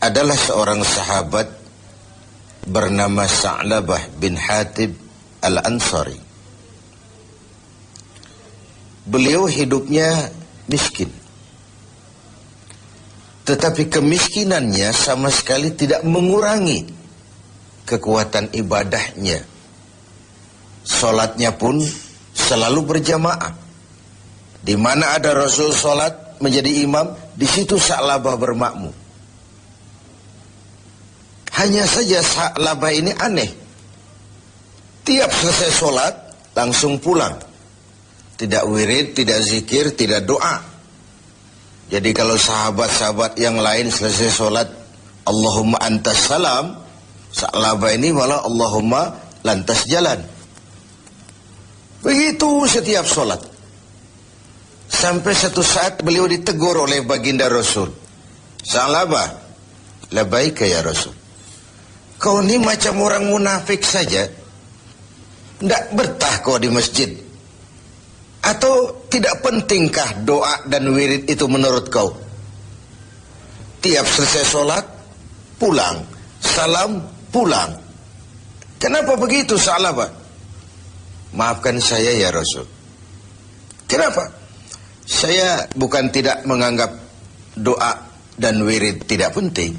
adalah seorang sahabat bernama Sa'labah bin Hatib Al-Ansari. Beliau hidupnya miskin, tetapi kemiskinannya sama sekali tidak mengurangi kekuatan ibadahnya. Salatnya pun selalu berjamaah. Di mana ada Rasul salat menjadi imam, di situ Sa'labah bermakmum. Hanya saja Sa'labah ini aneh. Tiap selesai salat langsung pulang. Tidak wirid, tidak zikir, tidak doa. Jadi kalau sahabat-sahabat yang lain selesai salat Allahumma antas salam, Sa'labah ini malah Allahumma lantas jalan. Begitu setiap salat. Sampai satu saat beliau ditegur oleh baginda Rasul. Sa'labah, labaika ya Rasul. Kau ini macam orang munafik saja. Tidak betah kau di masjid. Atau tidak pentingkah doa dan wirid itu menurut kau? Tiap selesai sholat, pulang. Salam, pulang. Kenapa begitu Sa'labah? Maafkan saya ya Rasul. Kenapa? Saya bukan tidak menganggap doa dan wirid tidak penting.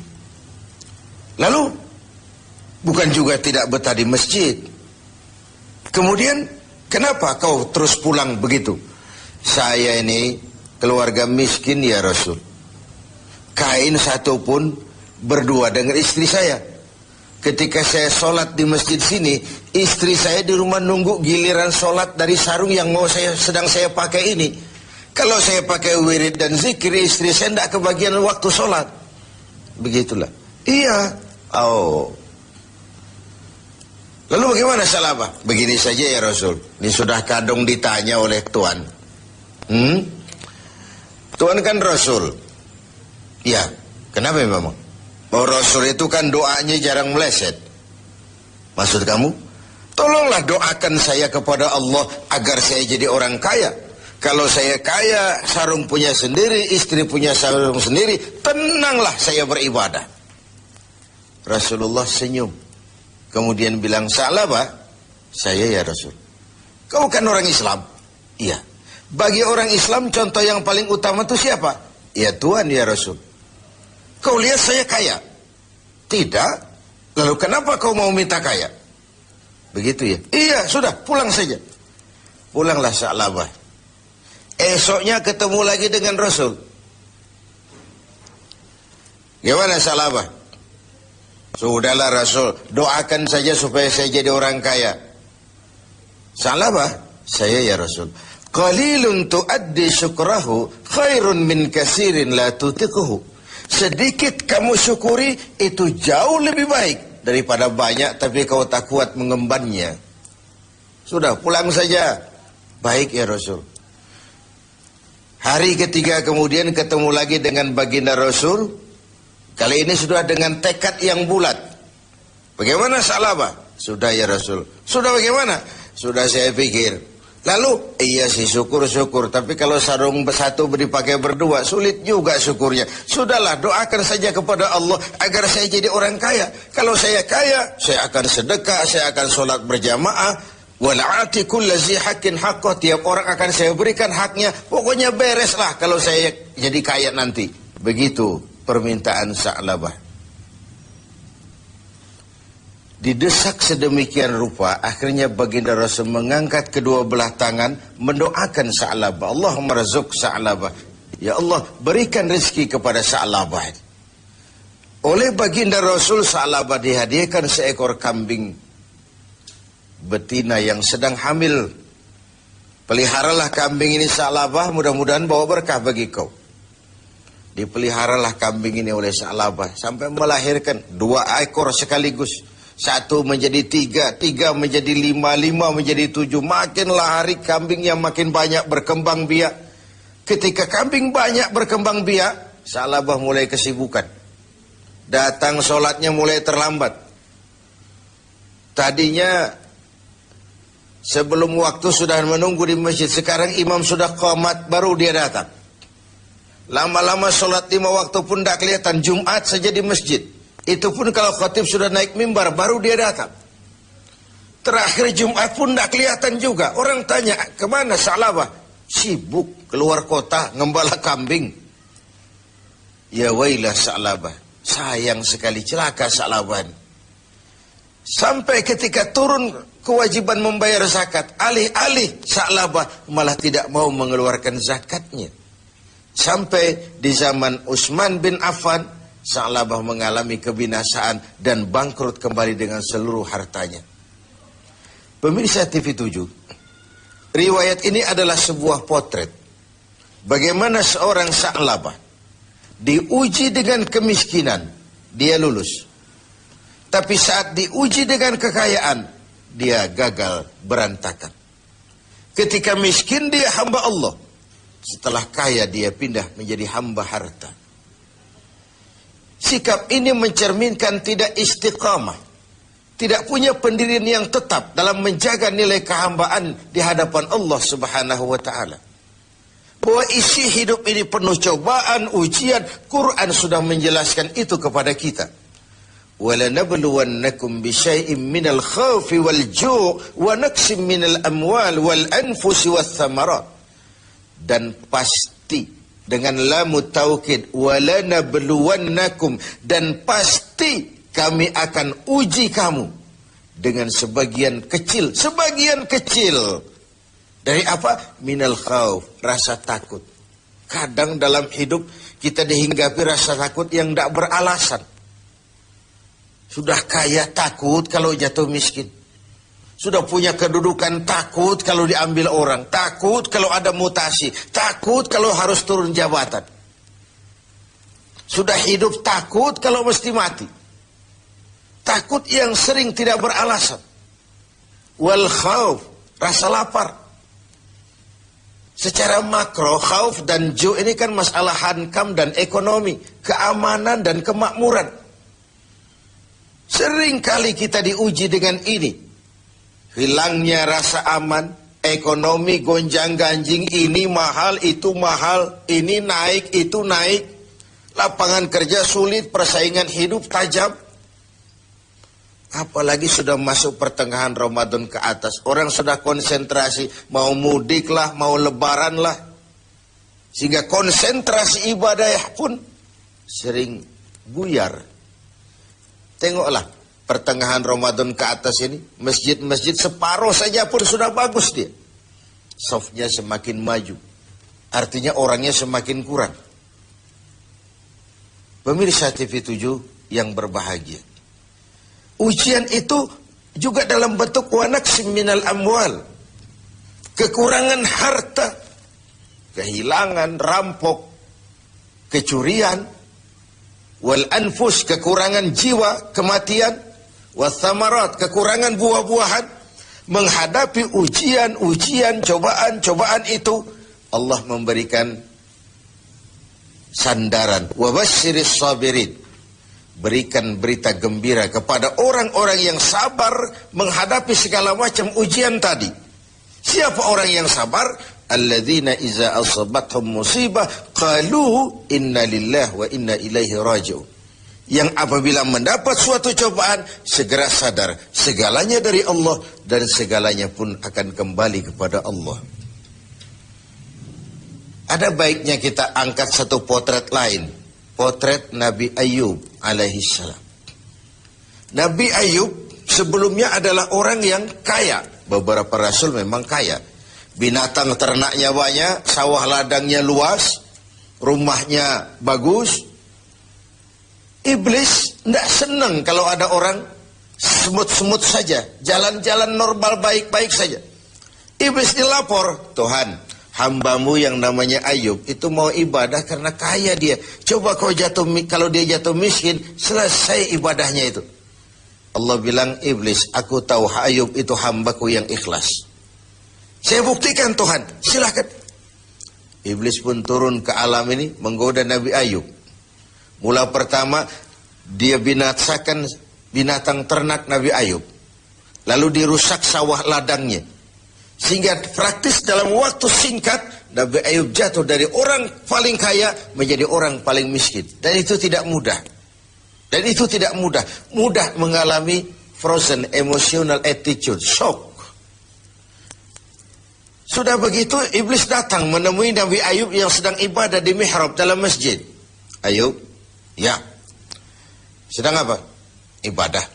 Lalu, bukan juga tidak betah di masjid. Kemudian, kenapa kau terus pulang begitu? Saya ini keluarga miskin ya Rasul. Kain satu pun berdua dengan istri saya. Ketika saya sholat di masjid sini, istri saya di rumah nunggu giliran sholat dari sarung yang sedang saya pakai ini. Kalau saya pakai wirid dan zikir, istri saya tidak kebagian waktu sholat. Begitulah. Iya. Oh. Lalu bagaimana Sa'labah? Begini saja ya Rasul. Ini sudah kadung ditanya oleh Tuhan. Tuhan kan Rasul. Ya, kenapa memang? Bahwa Rasul itu kan doanya jarang meleset. Maksud kamu? Tolonglah doakan saya kepada Allah agar saya jadi orang kaya. Kalau saya kaya, sarung punya sendiri, istri punya sarung sendiri, tenanglah saya beribadah. Rasulullah senyum. Kemudian bilang, Sa'labah, saya ya Rasul. Kau kan orang Islam? Iya. Bagi orang Islam, contoh yang paling utama itu siapa? Ya Tuhan ya Rasul. Kau lihat saya kaya? Tidak. Lalu kenapa kau mau minta kaya? Begitu ya? Iya, sudah, pulang saja. Pulanglah Sa'labah. Esoknya ketemu lagi dengan Rasul. Gimana Sa'labah? Sudahlah Rasul, doakan saja supaya saya jadi orang kaya. Sa'labah, saya ya Rasul. Qalilun tuaddi syukrahu khairun min kasirin la tutiquhu. Sedikit kamu syukuri itu jauh lebih baik daripada banyak tapi kau tak kuat mengembannya. Sudah, pulang saja. Baik ya Rasul. Hari ketiga kemudian ketemu lagi dengan baginda Rasul. Kali ini sudah dengan tekad yang bulat. Bagaimana Sa'labah? Sudah ya Rasul. Sudah bagaimana? Sudah saya pikir. Lalu, iya sih syukur-syukur. Tapi kalau sarung satu dipakai berdua, sulit juga syukurnya. Sudahlah, doakan saja kepada Allah agar saya jadi orang kaya. Kalau saya kaya, saya akan sedekah, saya akan sholat berjamaah. Wal'ati kullazi haqqin haqqah. Tiap orang akan saya berikan haknya. Pokoknya bereslah kalau saya jadi kaya nanti. Begitu permintaan Sa'labah. Didesak sedemikian rupa, akhirnya baginda Rasul mengangkat kedua belah tangan, mendoakan Sa'labah. Allahumma razuk Sa'labah. Ya Allah, berikan rezeki kepada Sa'labah. Oleh baginda Rasul, Sa'labah dihadiahkan seekor kambing betina yang sedang hamil. Peliharalah kambing ini Sa'labah, mudah-mudahan bawa berkah bagi kau. Dipeliharalah kambing ini oleh Sa'labah sampai melahirkan 2 ekor sekaligus. 1 menjadi 3, 3 menjadi 5, 5 menjadi 7. Makinlah hari kambingnya makin banyak berkembang biak. Ketika kambing banyak berkembang biak, Sa'labah mulai kesibukan. Datang sholatnya mulai terlambat. Tadinya sebelum waktu sudah menunggu di masjid. Sekarang imam sudah qamat baru dia datang. Lama-lama sholat 5 waktu pun tidak kelihatan. Jumat saja di masjid. Itu pun kalau khatib sudah naik mimbar, baru dia datang. Terakhir Jumat pun tidak kelihatan juga. Orang tanya, kemana Sa'labah? Sibuk keluar kota, ngembala kambing. Ya wailah Sa'labah. Sayang sekali, celaka Sa'labah. Sampai ketika turun kewajiban membayar zakat, alih-alih Sa'labah malah tidak mau mengeluarkan zakatnya. Sampai di zaman Utsman bin Affan, Sa'labah mengalami kebinasaan dan bangkrut kembali dengan seluruh hartanya. Pemirsa TV7, riwayat ini adalah sebuah potret bagaimana seorang Sa'labah diuji dengan kemiskinan, dia lulus. Tapi saat diuji dengan kekayaan, dia gagal, berantakan. Ketika miskin dia hamba Allah, setelah kaya dia pindah menjadi hamba harta. Sikap ini mencerminkan tidak istiqamah, tidak punya pendirian yang tetap dalam menjaga nilai kehambaan di hadapan Allah Subhanahu wa taala. Bahwa isi hidup ini penuh cobaan, ujian, Quran sudah menjelaskan itu kepada kita. وَلَنَبْلُوَنَّكُمْ بِشَيْءٍ مِّنَ الْخَوْفِ وَالْجُوعِ وَنَقْصٍ مِّنَ الْأَمْوَالِ وَالْأَنفُسِ وَالثَّمَرَاتِ. Dan pasti, dengan lamu taukid, وَلَنَبْلُوَنَّكُمْ, dan pasti kami akan uji kamu dengan sebagian kecil dari apa? Minal khauf, rasa takut. Kadang dalam hidup kita dihinggapi rasa takut yang tidak beralasan. Sudah kaya takut kalau jatuh miskin. Sudah punya kedudukan takut kalau diambil orang. Takut kalau ada mutasi. Takut kalau harus turun jabatan. Sudah hidup takut kalau mesti mati. Takut yang sering tidak beralasan. Wal khauf, rasa lapar. Secara makro, khauf dan ju' ini kan masalah hankam dan ekonomi, keamanan dan kemakmuran. Sering kali kita diuji dengan ini. Hilangnya rasa aman, ekonomi gonjang-ganjing, ini mahal, itu mahal, ini naik, itu naik. Lapangan kerja sulit, persaingan hidup tajam. Apalagi sudah masuk pertengahan Ramadan ke atas. Orang sudah konsentrasi, mau mudik lah, mau lebaran lah. Sehingga konsentrasi ibadah pun sering buyar. Tengoklah, pertengahan Ramadan ke atas ini, masjid-masjid separuh saja pun sudah bagus dia. Softnya semakin maju. Artinya orangnya semakin kurang. Pemirsa TV7 yang berbahagia. Ujian itu juga dalam bentuk wanaksim minal amwal. Kekurangan harta, kehilangan, rampok, kecurian, wal anfus, kekurangan jiwa, kematian, wathamarat, kekurangan buah-buahan. Menghadapi ujian-ujian, cobaan-cobaan itu, Allah memberikan sandaran. Wabasyiris sabirin. Berikan berita gembira kepada orang-orang yang sabar menghadapi segala macam ujian tadi. Siapa orang yang sabar? Alladzina iza asabathum musibah qalu inna lillahi wa inna ilaihi raji'un. Yang apabila mendapat suatu cobaan segera sadar segalanya dari Allah dan segalanya pun akan kembali kepada Allah. Ada baiknya kita angkat satu potret lain. Potret Nabi Ayub alaihissalam. Nabi Ayub sebelumnya adalah orang yang kaya. Beberapa rasul memang kaya. Binatang ternaknya banyak, sawah ladangnya luas, rumahnya bagus. Iblis tidak senang kalau ada orang semut-semut saja, jalan-jalan normal baik-baik saja. Iblis dilapor, Tuhan, hambamu yang namanya Ayub itu mau ibadah karena kaya dia. Coba kalau dia jatuh miskin, selesai ibadahnya itu. Allah bilang, Iblis, aku tahu Ayub itu hambaku yang ikhlas. Saya buktikan Tuhan, silakan. Iblis pun turun ke alam ini menggoda Nabi Ayub. Mula pertama dia binasakan binatang ternak Nabi Ayub. Lalu dirusak sawah ladangnya. Sehingga praktis dalam waktu singkat Nabi Ayub jatuh dari orang paling kaya menjadi orang paling miskin. Dan itu tidak mudah. Dan itu tidak mudah. Mudah mengalami frozen emotional attitude, shock. Sudah begitu, iblis datang menemui Nabi Ayub yang sedang ibadah di mihrab dalam masjid. Ayub, ya. Sedang apa? Ibadah.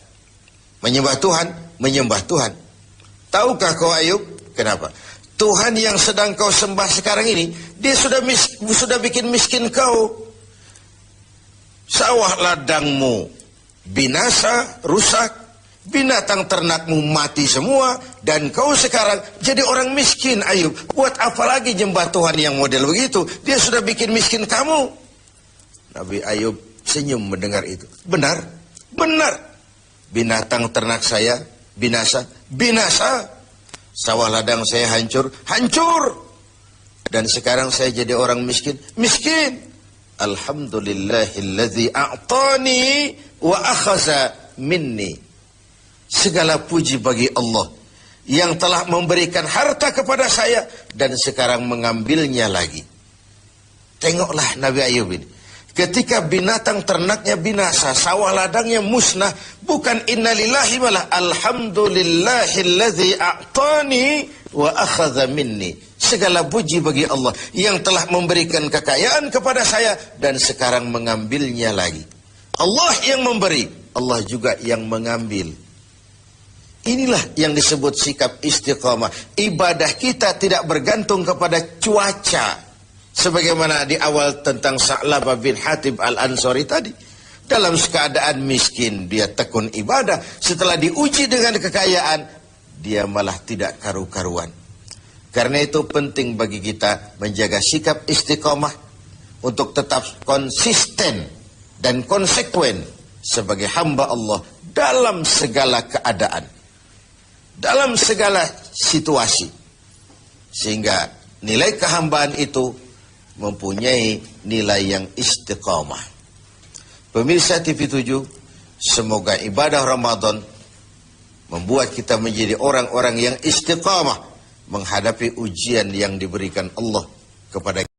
Menyembah Tuhan, menyembah Tuhan. Tahukah kau Ayub? Kenapa? Tuhan yang sedang kau sembah sekarang ini, dia sudah bikin miskin kau. Sawah ladangmu binasa, rusak. Binatang ternakmu mati semua. Dan kau sekarang jadi orang miskin Ayub. Buat apa lagi nyembah Tuhan yang model begitu? Dia sudah bikin miskin kamu. Nabi Ayub senyum mendengar itu. Benar, benar. Binatang ternak saya binasa, binasa. Sawah ladang saya hancur, hancur. Dan sekarang saya jadi orang miskin, miskin. Alhamdulillahilladzi a'tani wa akhaza minni. Segala puji bagi Allah yang telah memberikan harta kepada saya dan sekarang mengambilnya lagi. Tengoklah Nabi Ayub ini. Ketika binatang ternaknya binasa, sawah ladangnya musnah, bukan innalillahi malah alhamdulillahilladzi a'tani wa akhadha minni. Segala puji bagi Allah yang telah memberikan kekayaan kepada saya dan sekarang mengambilnya lagi. Allah yang memberi, Allah juga yang mengambil. Inilah yang disebut sikap istiqamah. Ibadah kita tidak bergantung kepada cuaca. Sebagaimana di awal tentang Sa'labah bin Hatib al-Ansari tadi. Dalam keadaan miskin, dia tekun ibadah. Setelah diuji dengan kekayaan, dia malah tidak karu-karuan. Karena itu penting bagi kita menjaga sikap istiqamah untuk tetap konsisten dan konsekuen sebagai hamba Allah dalam segala keadaan. Dalam segala situasi. Sehingga nilai kehambaan itu mempunyai nilai yang istiqamah. Pemirsa TV7, semoga ibadah Ramadan membuat kita menjadi orang-orang yang istiqamah menghadapi ujian yang diberikan Allah kepada kita.